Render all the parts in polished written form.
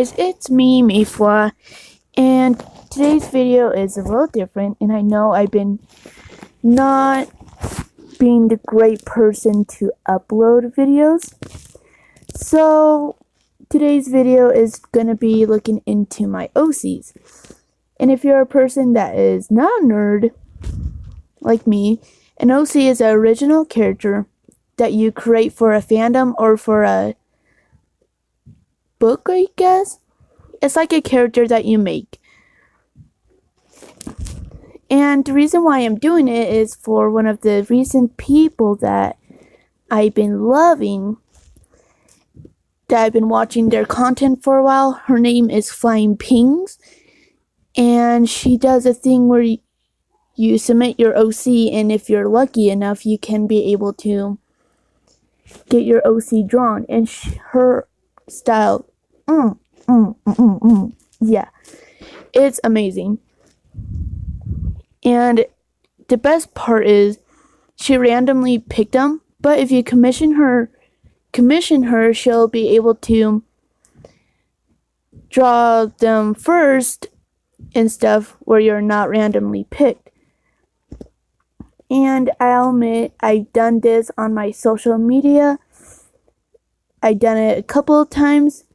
guys, it's me, Mayfla, and today's video is a little different, and I know I've been not being the great person to upload videos, so today's video is going to be looking into my OCs, and if you're a person that is not a nerd like me, an OC is an original character that you create for a fandom or for a book, I guess. It's like a character that you make. And the reason why I'm doing it is for one of the recent people that I've been loving, that I've been watching their content for a while. Her name is FlyingPings, and she does a thing where you submit your OC, and if you're lucky enough, you can be able to get your OC drawn. And her style, yeah, it's amazing. And the best part is she randomly picked them, but if you commission her, she'll be able to draw them first and stuff where you're not randomly picked. And I'll admit, I've done this on my social media. I've done it a couple of times.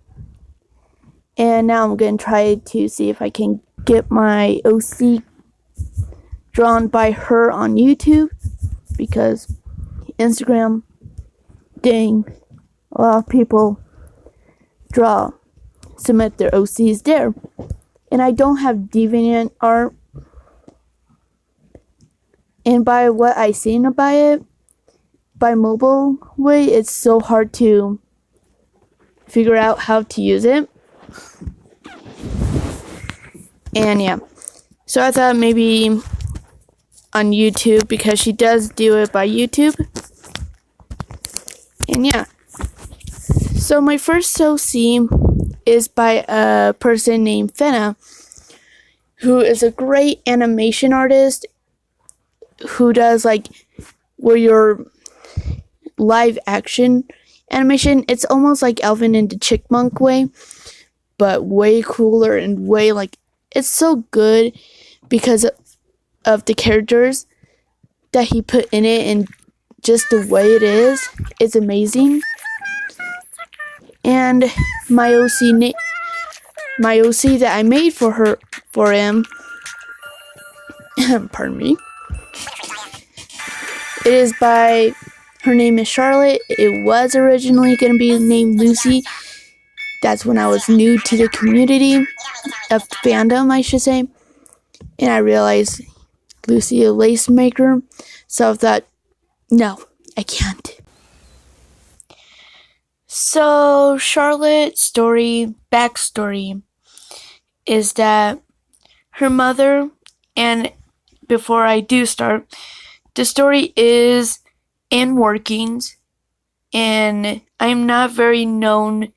And now I'm going to try to see if I can get my OC drawn by her on YouTube. Because Instagram, dang, a lot of people submit their OCs there. And I don't have deviant art. And by what I seen about it, by mobile way, it's so hard to figure out how to use it. And yeah, so I thought maybe on YouTube, because she does do it by YouTube. And yeah, so my first OC is by a person named Fennah, who is a great animation artist who does like where your live action animation. It's almost like Alvin and the Chipmunk way, but way cooler and way like, it's so good because of the characters that he put in it and just the way it is. It's amazing. And my OC that I made for him, pardon me. It is by, her name is Charlotte. It was originally going to be named Lucy. That's when I was new to the community of fandom, I should say. And I realized Lucy a lace maker. So I thought, no, I can't. So Charlotte's backstory is that her mother, and before I do start, the story is in workings, and I'm not very known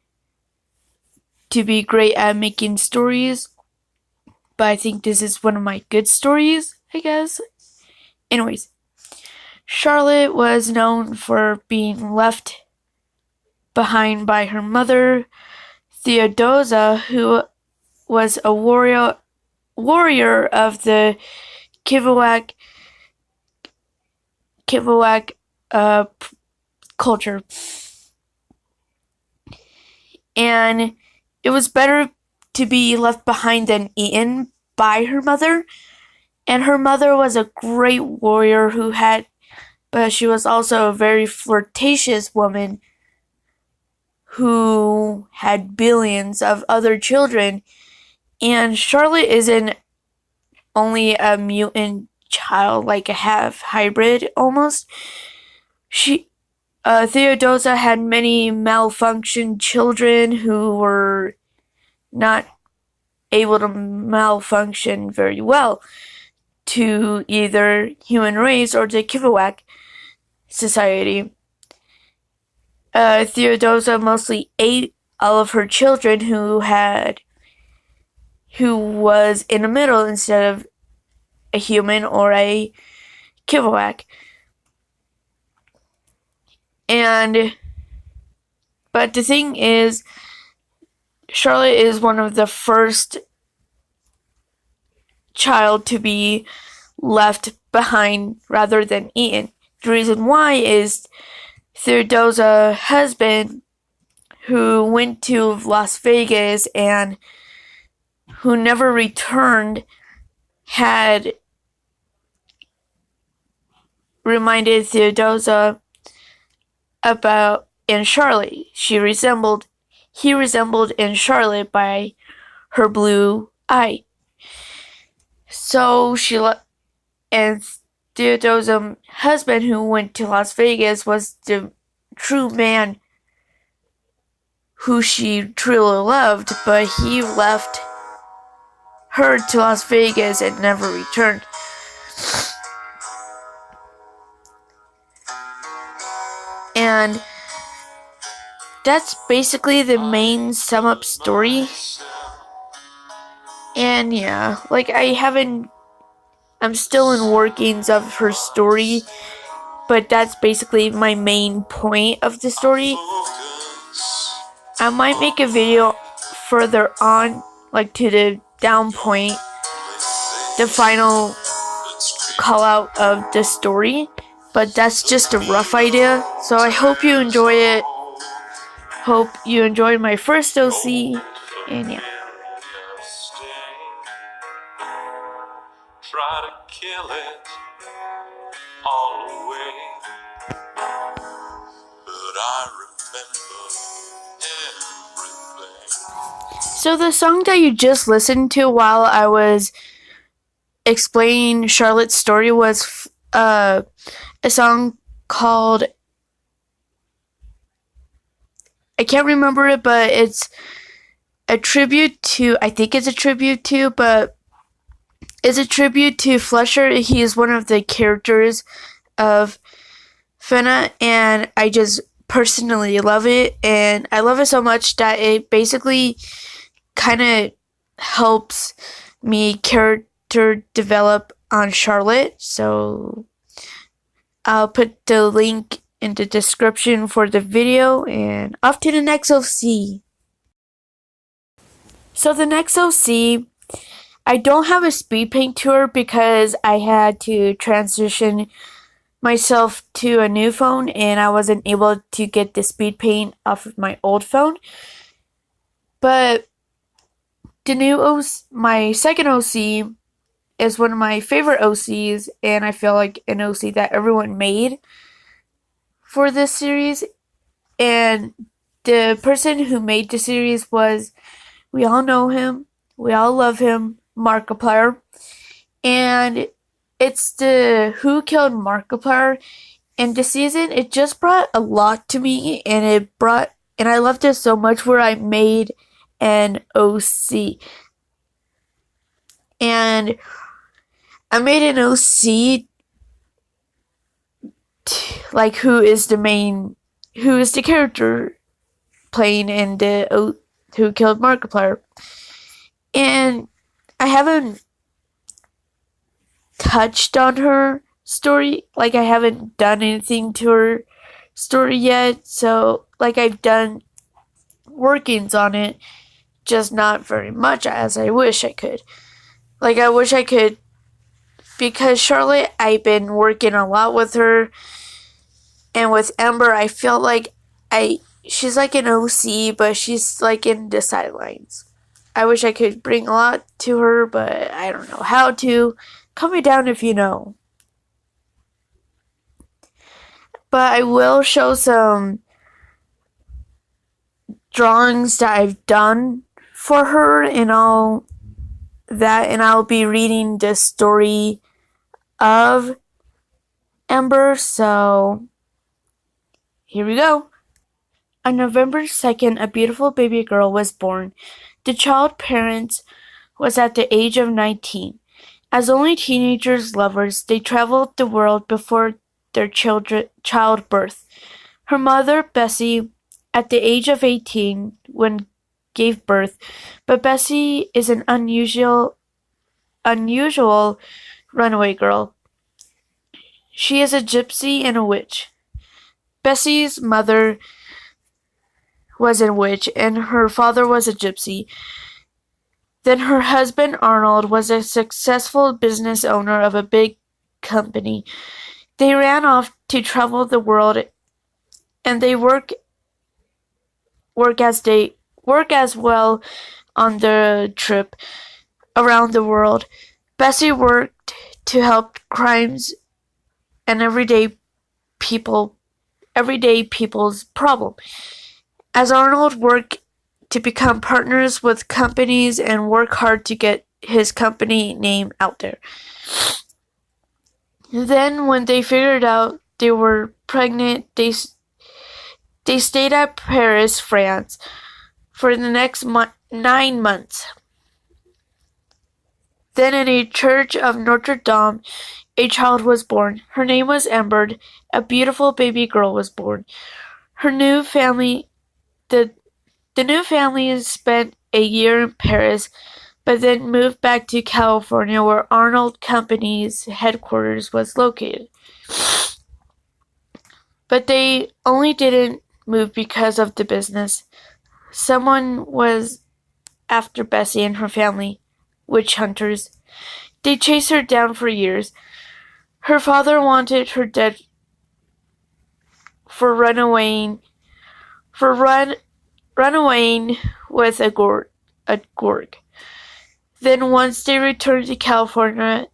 to be great at making stories, but I think this is one of my good stories, I guess. Anyways, Charlotte was known for being left behind by her mother, Theodosia, who was a warrior of the Kivawak culture. And it was better to be left behind than eaten by her mother. And her mother was a great warrior but she was also a very flirtatious woman who had billions of other children. And Charlotte isn't only a mutant child, like a half hybrid almost. Theodosia had many malfunctioned children who were not able to malfunction very well to either human race or the Kivawak society. Theodosia mostly ate all of her children who was in the middle instead of a human or a Kivawak. But the thing is, Charlotte is one of the first child to be left behind rather than eaten. The reason why is Theodosia's husband, who went to Las Vegas and who never returned, had reminded Theodosia about in Charlotte. He resembled in Charlotte by her blue eye. So and Theodosia's husband, who went to Las Vegas, was the true man who she truly loved, but he left her to Las Vegas and never returned. And that's basically the main sum up story. And yeah, like I'm still in workings of her story, but that's basically my main point of the story. I might make a video further on, like to the down point, the final call out of the story, but that's just a rough idea. So I hope you enjoy it. Hope you enjoyed my first OC, and yeah. Try to kill it all away, but I remember everything. So the song that you just listened to while I was explaining Charlotte's story was a song called, I can't remember it, but it's a tribute to, I think it's a tribute to, but it's a tribute to Fletcher. He is one of the characters of Fennah, and I just personally love it, and I love it so much that it basically kind of helps me character develop on Charlotte. So I'll put the link in the description for the video, and off to the next OC. So the next OC, I don't have a speed paint tour because I had to transition myself to a new phone and I wasn't able to get the speed paint off of my old phone. But the new my second OC is one of my favorite OCs, and I feel like an OC that everyone made for this series. And the person who made the series was, we all know him, we all love him, Markiplier. And it's the Who Killed Markiplier. And this season, it just brought a lot to me, and I loved it so much where I made an OC. And I made an OC like who is the character playing in the Who Killed Markiplier. And I haven't touched on her story, like I haven't done anything to her story yet, so like I've done workings on it, just not very much as I wish I could. Like I wish I could, because Charlotte, I've been working a lot with her, and with Amber, I feel like she's like an OC, but she's like in the sidelines. I wish I could bring a lot to her, but I don't know how to. Comment down if you know. But I will show some drawings that I've done for her and all that, and I'll be reading the story of Amber, so here we go. On November 2nd, a beautiful baby girl was born. The child's parents was at the age of 19. As only teenagers lovers, they traveled the world before their childbirth. Her mother, Bessie, at the age of 18, when gave birth, but Bessie is an unusual runaway girl. She is a gypsy and a witch. Bessie's mother was a witch and her father was a gypsy. Then her husband Arnold was a successful business owner of a big company. They ran off to travel the world and they work as well on the trip around the world. Bessie worked to help crimes and everyday people's problem. As Arnold worked to become partners with companies and work hard to get his company name out there. Then when they figured out they were pregnant, they stayed at Paris, France for the next 9 months. Then in a church of Notre Dame, a child was born. Her name was Amber. A beautiful baby girl was born. Her new family, the new family spent a year in Paris, but then moved back to California where Arnold Company's headquarters was located. But they only didn't move because of the business. Someone was after Bessie and her family, witch hunters. They chased her down for years. Her father wanted her dead for runawaying with a gorg. Then once they returned to California,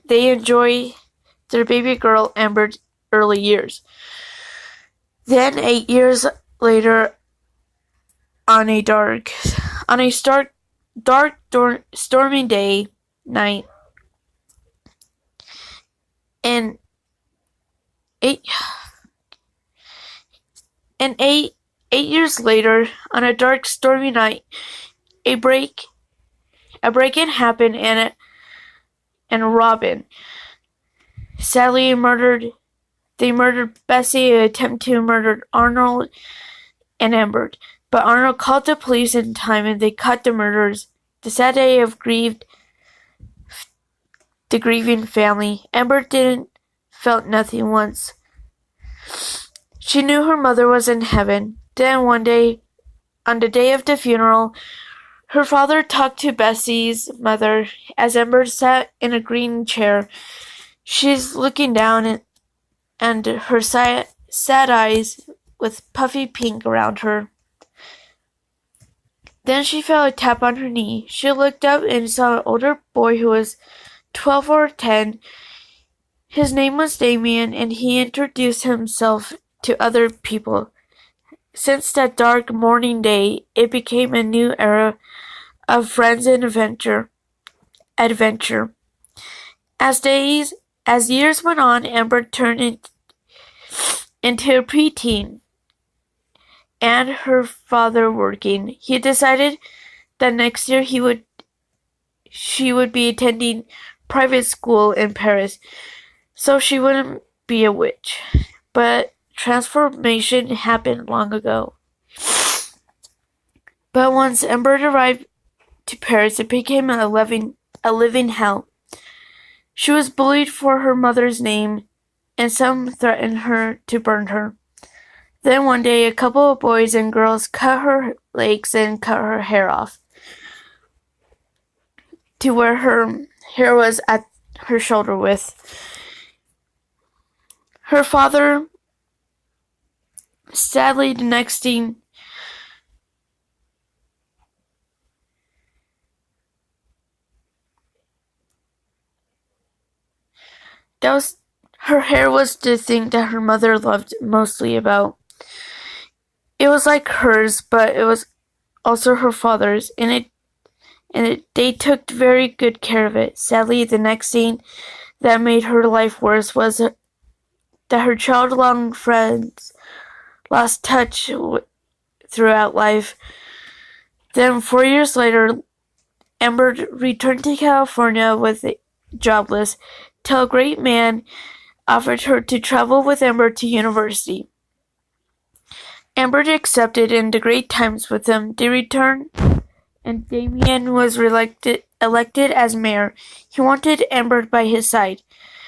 they enjoy their baby girl Amber's early years. Then 8 years later, on a stormy night, and eight years later, on a dark, stormy night, a break-in happened, and Robin sadly murdered Bessie and attempted to murder Arnold and Amber. But Arnold called the police in time and they caught the murderers. The sad day of the grieving family. Amber felt nothing once. She knew her mother was in heaven. Then one day, on the day of the funeral, her father talked to Bessie's mother as Amber sat in a green chair. She's looking down and her sad eyes with puffy pink around her. Then she felt a tap on her knee. She looked up and saw an older boy who was 12 or 10. His name was Damien, and he introduced himself to other people. Since that dark morning day, it became a new era of friends and adventure. As years went on, Amber turned into a preteen, and her father working. He decided that next year she would be attending private school in Paris, so she wouldn't be a witch. But transformation happened long ago. But once Amber arrived to Paris, it became a living hell. She was bullied for her mother's name, and some threatened her to burn her. Then one day, a couple of boys and girls cut her legs and cut her hair off to where her hair was at her shoulder width. Her father, sadly, the next thing her hair was the thing that her mother loved mostly about. It was like hers, but it was also her father's, and they took very good care of it. Sadly, the next thing that made her life worse was that her child-long friends lost touch throughout life. Then 4 years later, Amber returned to California jobless, till a great man offered her to travel with Amber to university. Amber accepted, and the great times with him. They returned, and Damien was elected as mayor. He wanted Amber by his side.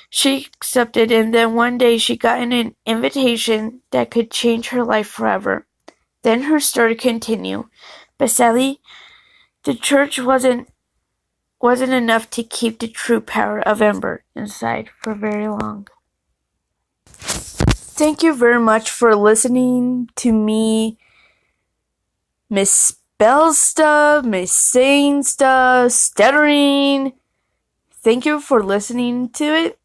She accepted, and then one day she got an invitation that could change her life forever. Then her story continued, but sadly, the church wasn't enough to keep the true power of Ember inside for very long. Thank you very much for listening to me misspell stuff, missaying stuff, stuttering. Thank you for listening to it.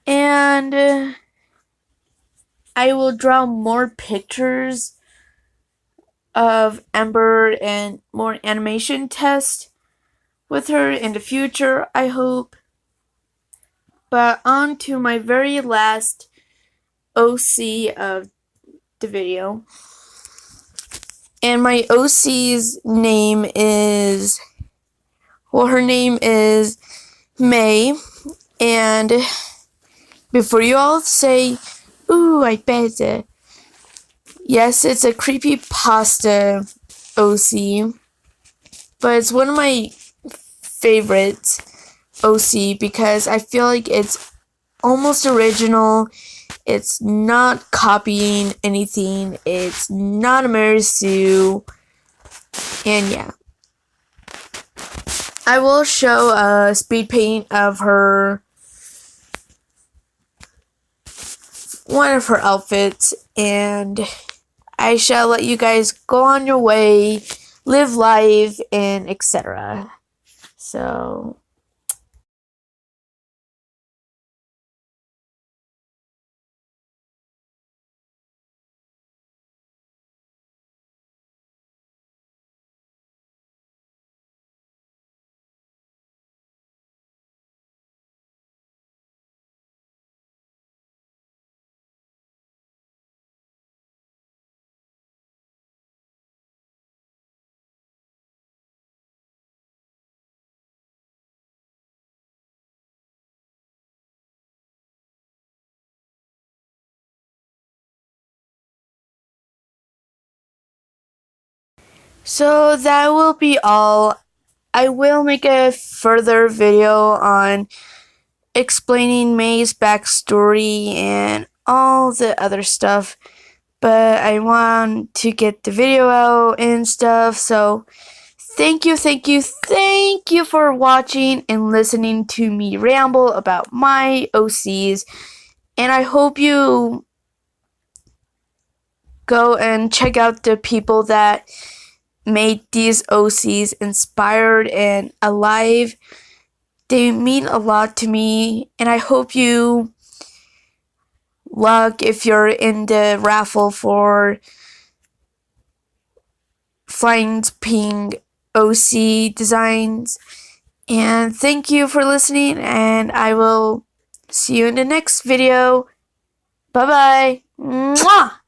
And I will draw more pictures of Ember and more animation tests with her in the future, I hope. But on to my very last OC of the video. And my OC's name is, her name is May. And before you all say, ooh, I bet it. Yes, it's a creepypasta OC. But it's one of my favorites OC because I feel like it's almost original. It's not copying anything. It's not a Mary Sue. And yeah. I will show a speed paint of one of her outfits, and I shall let you guys go on your way, live life, and etc. So that will be all. I will make a further video on explaining May's backstory and all the other stuff, but I want to get the video out and stuff, so thank you for watching and listening to me ramble about my OCs, and I hope you go and check out the people that made these OCs inspired and alive. They mean a lot to me, and I hope you luck if you're in the raffle for FlyingPings OC designs. And thank you for listening, and I will see you in the next video. Bye bye. Mwah!